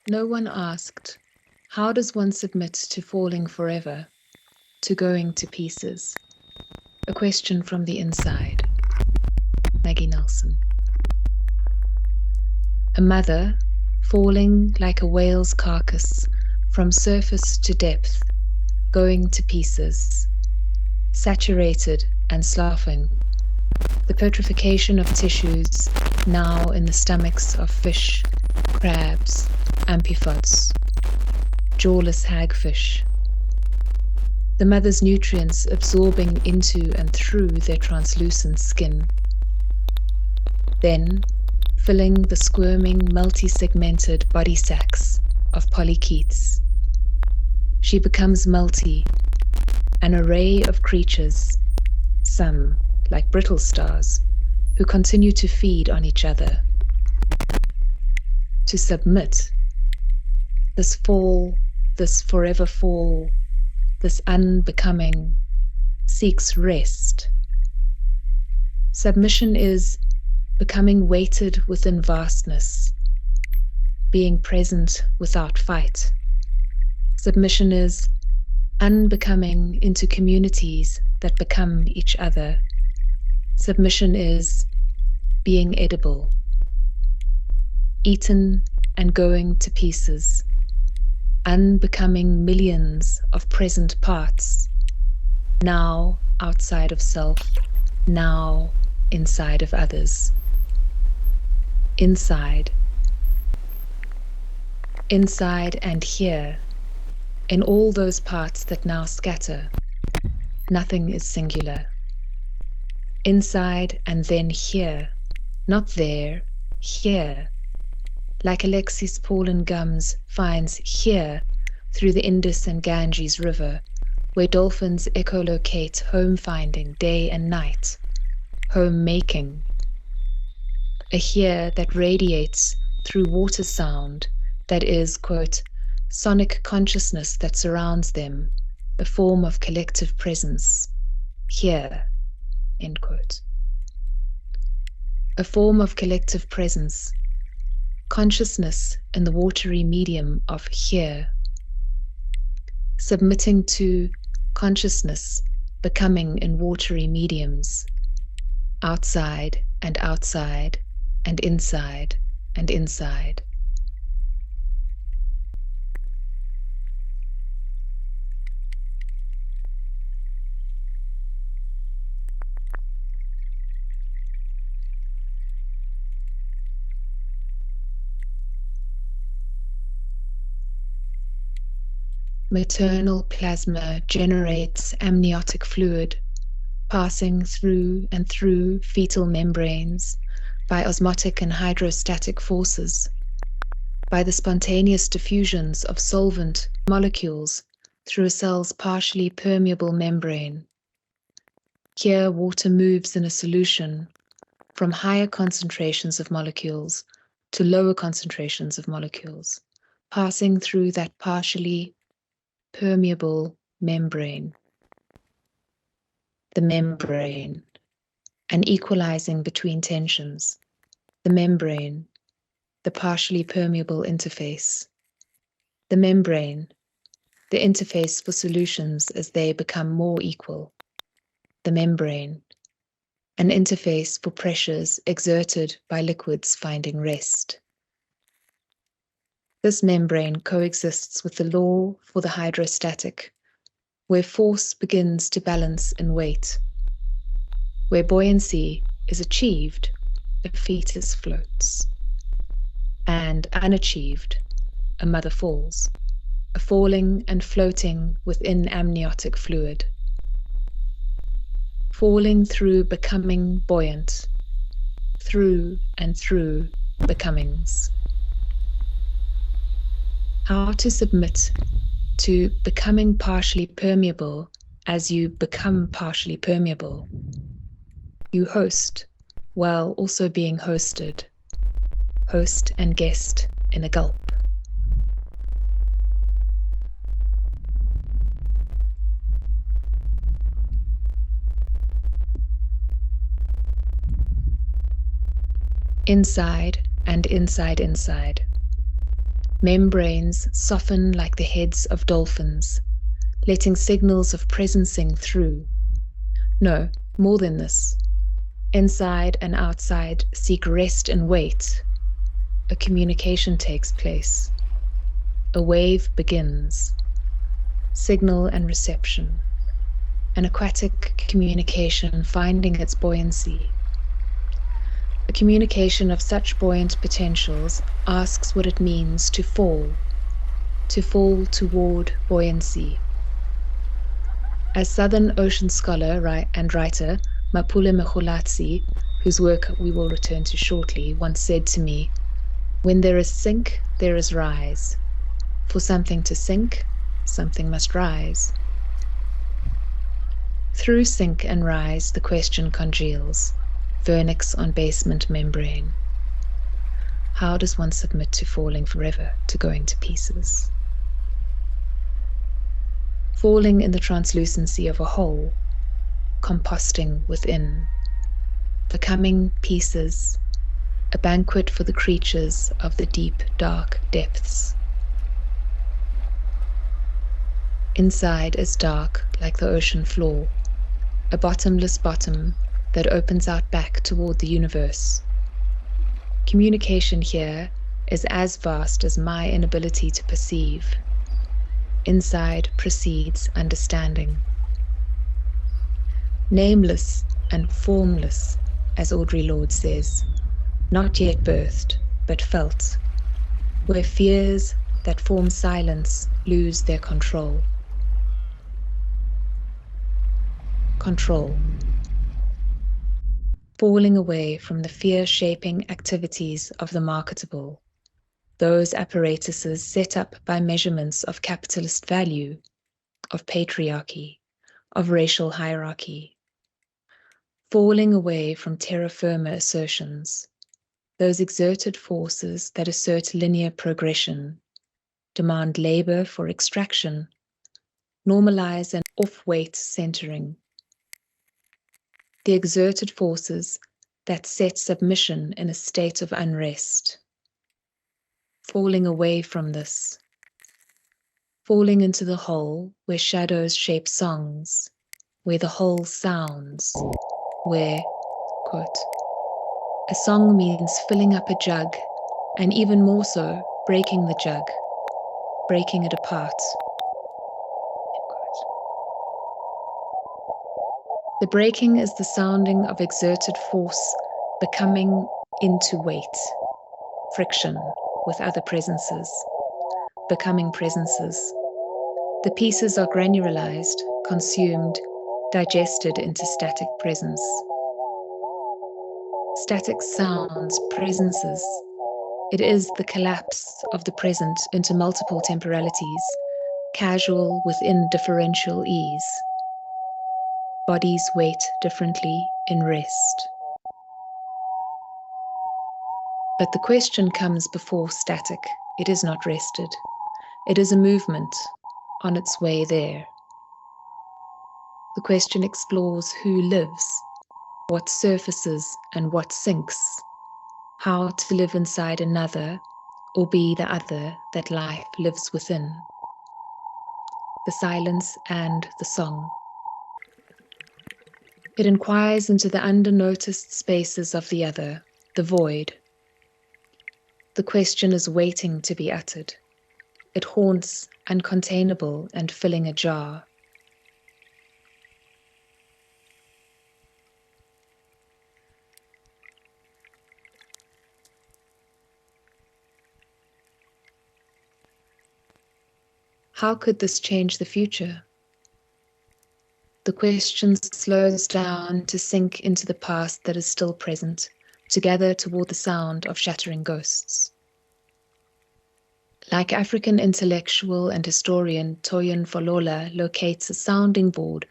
No one asked, how does one submit to falling forever, to going to pieces? A question from the inside. Maggie Nelson. A mother falling like a whale's carcass from surface to depth, going to pieces, saturated and sloughing. The petrification of tissues now in the stomachs of fish, crabs, amphipods, jawless hagfish. The mother's nutrients absorbing into and through their translucent skin. Then filling the squirming, multi-segmented body sacs of polychaetes. She becomes multi, an array of creatures, some like brittle stars, who continue to feed on each other. To submit, this fall, this forever fall, this unbecoming, seeks rest. Submission is becoming weighted within vastness, being present without fight. Submission is unbecoming into communities that become each other. Submission is being edible, eaten and going to pieces, unbecoming millions of present parts, now outside of self, now inside of others. Inside and here, in all those parts that now scatter, nothing is singular. Inside and then here, not there, here, like Alexis Paulin Gums finds here through the Indus and Ganges River, where dolphins echolocate home-finding day and night, home-making. A here that radiates through water sound, that is, quote, sonic consciousness that surrounds them, the form of collective presence, here, end quote. A form of collective presence, consciousness in the watery medium of here, submitting to consciousness becoming in watery mediums, outside and outside and inside and inside. Maternal plasma generates amniotic fluid, passing through and through fetal membranes by osmotic and hydrostatic forces, by the spontaneous diffusions of solvent molecules through a cell's partially permeable membrane. Here, water moves in a solution from higher concentrations of molecules to lower concentrations of molecules, passing through that partially permeable membrane. The membrane, an equalizing between tensions. The membrane, the partially permeable interface. The membrane, the interface for solutions as they become more equal. The membrane, an interface for pressures exerted by liquids finding rest. This membrane coexists with the law for the hydrostatic, where force begins to balance in weight. Where buoyancy is achieved, a fetus floats. And unachieved, a mother falls, a falling and floating within amniotic fluid. Falling through becoming buoyant, through and through becomings. How to submit to becoming partially permeable as you become partially permeable. You host while also being hosted, host and guest in a gulp. Inside and inside inside. Membranes soften like the heads of dolphins, letting signals of presencing through. No, more than this. Inside and outside seek rest and wait. A communication takes place. A wave begins. Signal and reception. An aquatic communication finding its buoyancy. A communication of such buoyant potentials asks what it means to fall toward buoyancy. As Southern Ocean scholar and writer Mapule Mekholatsi, whose work we will return to shortly, once said to me, "When there is sink, there is rise. For something to sink, something must rise." Through sink and rise, the question congeals, vernix on basement membrane. How does one submit to falling forever, to going to pieces? Falling in the translucency of a whole, composting within, becoming pieces, a banquet for the creatures of the deep, dark depths. Inside is dark like the ocean floor, a bottomless bottom that opens out back toward the universe. Communication here is as vast as my inability to perceive. Inside precedes understanding. Nameless and formless, as Audre Lorde says, not yet birthed, but felt, where fears that form silence lose their control. Control. Falling away from the fear-shaping activities of the marketable, those apparatuses set up by measurements of capitalist value, of patriarchy, of racial hierarchy. Falling away from terra firma assertions, those exerted forces that assert linear progression, demand labor for extraction, normalize an off-weight centering. The exerted forces that set submission in a state of unrest. Falling away from this. Falling into the whole where shadows shape songs, where the whole sounds, where, quote, a song means filling up a jug, and even more so, breaking the jug, breaking it apart. The breaking is the sounding of exerted force becoming into weight, friction with other presences, becoming presences. The pieces are granularized, consumed, digested into static presence. Static sounds, presences. It is the collapse of the present into multiple temporalities, casual within differential ease. Bodies wait differently in rest. But the question comes before static. It is not rested. It is a movement on its way there. The question explores who lives, what surfaces and what sinks, how to live inside another or be the other that life lives within. The silence and the song. It inquires into the under-noticed spaces of the other, the void. The question is waiting to be uttered. It haunts, uncontainable and filling a jar. How could this change the future? The question slows down to sink into the past that is still present, to gather toward the sound of shattering ghosts. Like African intellectual and historian Toyin Folola locates a sounding board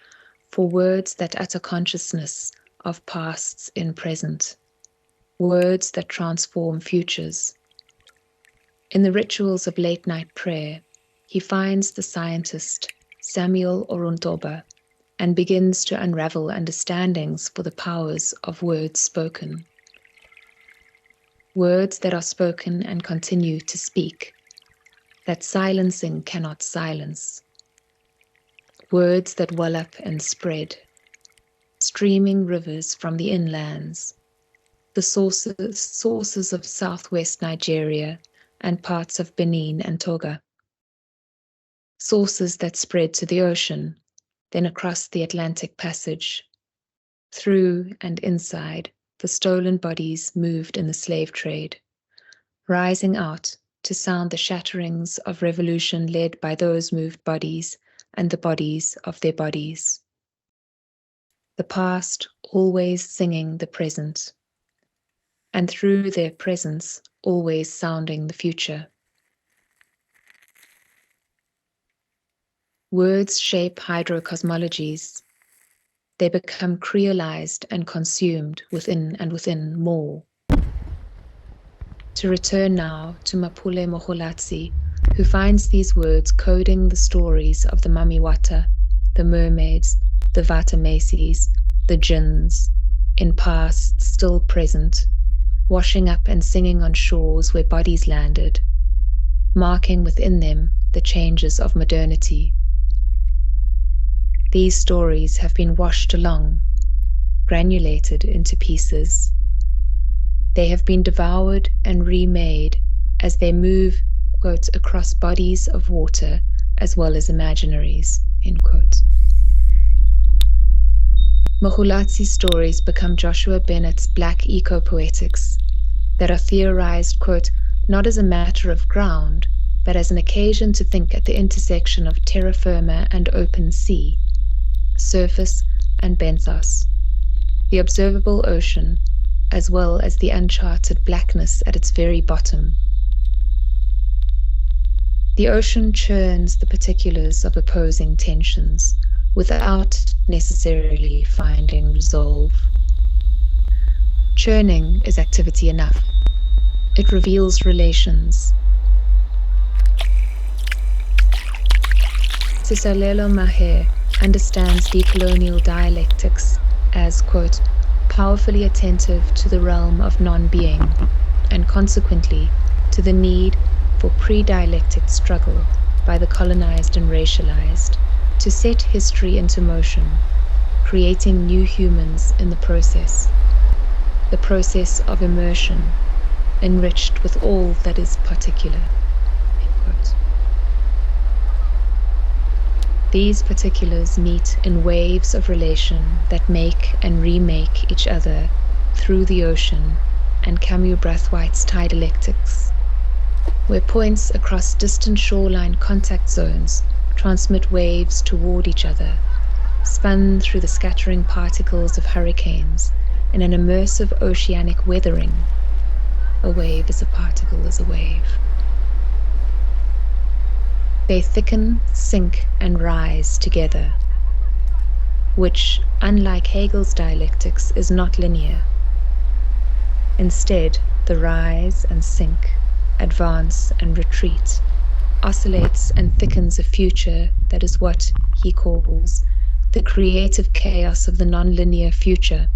for words that utter consciousness of pasts in present, words that transform futures. In the rituals of late-night prayer, he finds the scientist Samuel Oruntoba and begins to unravel understandings for the powers of words spoken. Words that are spoken and continue to speak, that silencing cannot silence, words that well up and spread, streaming rivers from the inlands, the sources of southwest Nigeria and parts of Benin and Togo, sources that spread to the ocean, then across the Atlantic Passage, through and inside the stolen bodies moved in the slave trade, rising out to sound the shatterings of revolution led by those moved bodies and the bodies of their bodies. The past always singing the present, and through their presence always sounding the future. Words shape hydrocosmologies. They become creolized and consumed within and within more. To return now to Mapule Moholatsi, who finds these words coding the stories of the Mamiwata, the mermaids, the Vatamesis, the jinns, in past still present, washing up and singing on shores where bodies landed, marking within them the changes of modernity. These stories have been washed along, granulated into pieces. They have been devoured and remade as they move, quote, across bodies of water as well as imaginaries, end quote. Mohulatsi's stories become Joshua Bennett's black eco-poetics that are theorized, quote, not as a matter of ground, but as an occasion to think at the intersection of terra firma and open sea, surface and benthos, the observable ocean, as well as the uncharted blackness at its very bottom. The ocean churns the particulars of opposing tensions without necessarily finding resolve. Churning is activity enough. It reveals relations. Sisalelo Maher understands decolonial dialectics as, quote, powerfully attentive to the realm of non-being, and consequently to the need for pre-dialectic struggle by the colonized and racialized to set history into motion, creating new humans in the process of immersion, enriched with all that is particular. These particulars meet in waves of relation that make and remake each other through the ocean and Camus Brathwaite's dialectics, where points across distant shoreline contact zones transmit waves toward each other, spun through the scattering particles of hurricanes in an immersive oceanic weathering. A wave is a particle is a wave. They thicken, sink, and rise together, which, unlike Hegel's dialectics, is not linear. Instead, the rise and sink, advance and retreat, oscillates and thickens a future that is what he calls the creative chaos of the nonlinear future,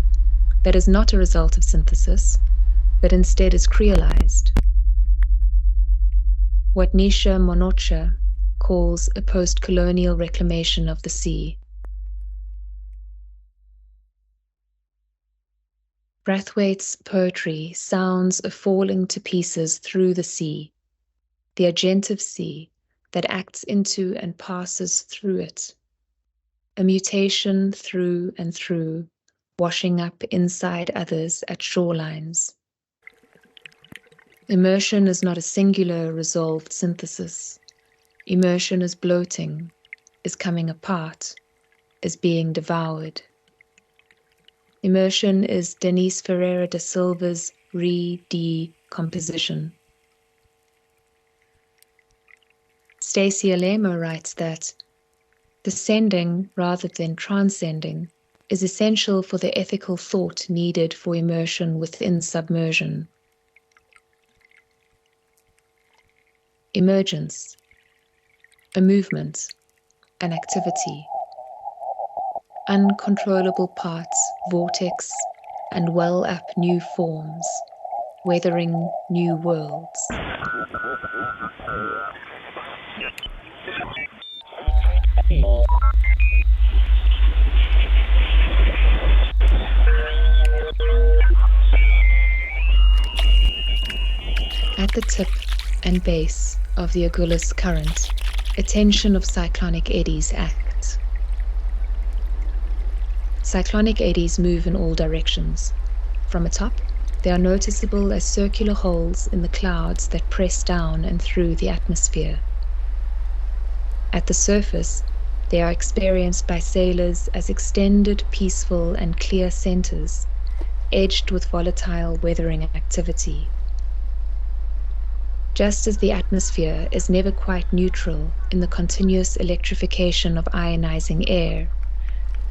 that is not a result of synthesis, but instead is creolized. What Nisha Monocha calls a post-colonial reclamation of the sea. Brathwaite's poetry sounds a falling to pieces through the sea, the agentive sea that acts into and passes through it, a mutation through and through, washing up inside others at shorelines. Immersion is not a singular resolved synthesis. Immersion is bloating, is coming apart, is being devoured. Immersion is Denise Ferreira da Silva's re-decomposition. Stacey Alemo writes that descending rather than transcending is essential for the ethical thought needed for immersion within submersion. Emergence, a movement, an activity, uncontrollable parts, vortex, and well up new forms, weathering new worlds. At the tip and base of the Agulhas current, a tension of cyclonic eddies acts. Cyclonic eddies move in all directions. From atop, they are noticeable as circular holes in the clouds that press down and through the atmosphere. At the surface, they are experienced by sailors as extended, peaceful, and clear centers, edged with volatile weathering activity. Just as the atmosphere is never quite neutral in the continuous electrification of ionizing air,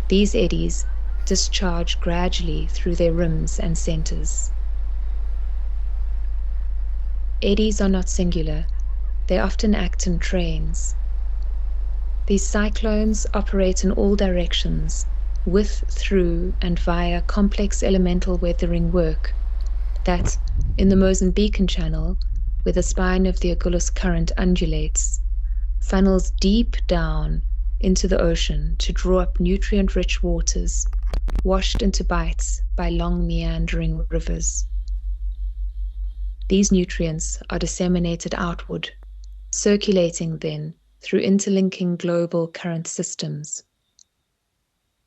these eddies discharge gradually through their rims and centers. Eddies are not singular. They often act in trains. These cyclones operate in all directions, with, through, and via complex elemental weathering work that, in the Mozambican Channel, where the spine of the Agulhas current undulates, funnels deep down into the ocean to draw up nutrient-rich waters, washed into bites by long meandering rivers. These nutrients are disseminated outward, circulating then through interlinking global current systems.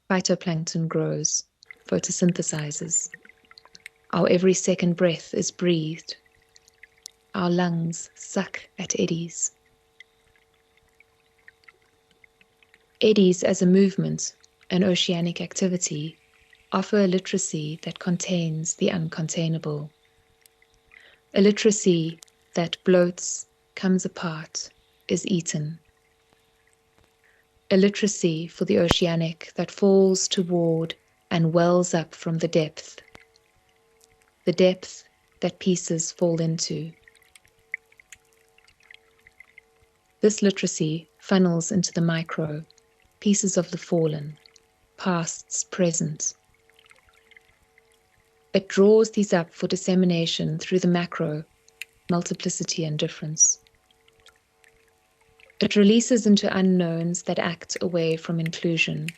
Phytoplankton grows, photosynthesizes. Our every second breath is breathed. Our lungs suck at eddies. Eddies as a movement, an oceanic activity, offer a literacy that contains the uncontainable. A literacy that bloats, comes apart, is eaten. A literacy for the oceanic that falls toward and wells up from the depth that pieces fall into. This literacy funnels into the micro, pieces of the fallen, pasts present. It draws these up for dissemination through the macro, multiplicity and difference. It releases into unknowns that act away from inclusion,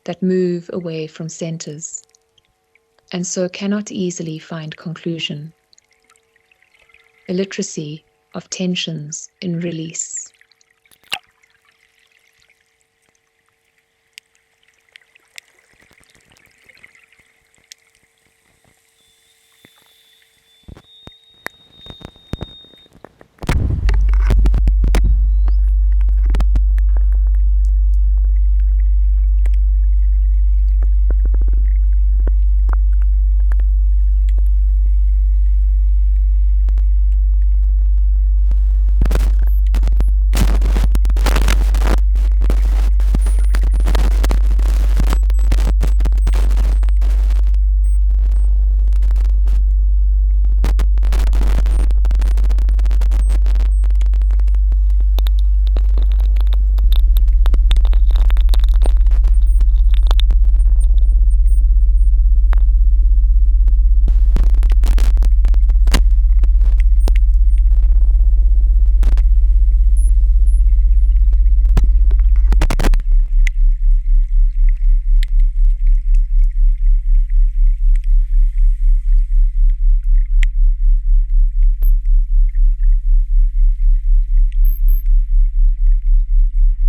that move away from centers, and so cannot easily find conclusion. A literacy of tensions in release.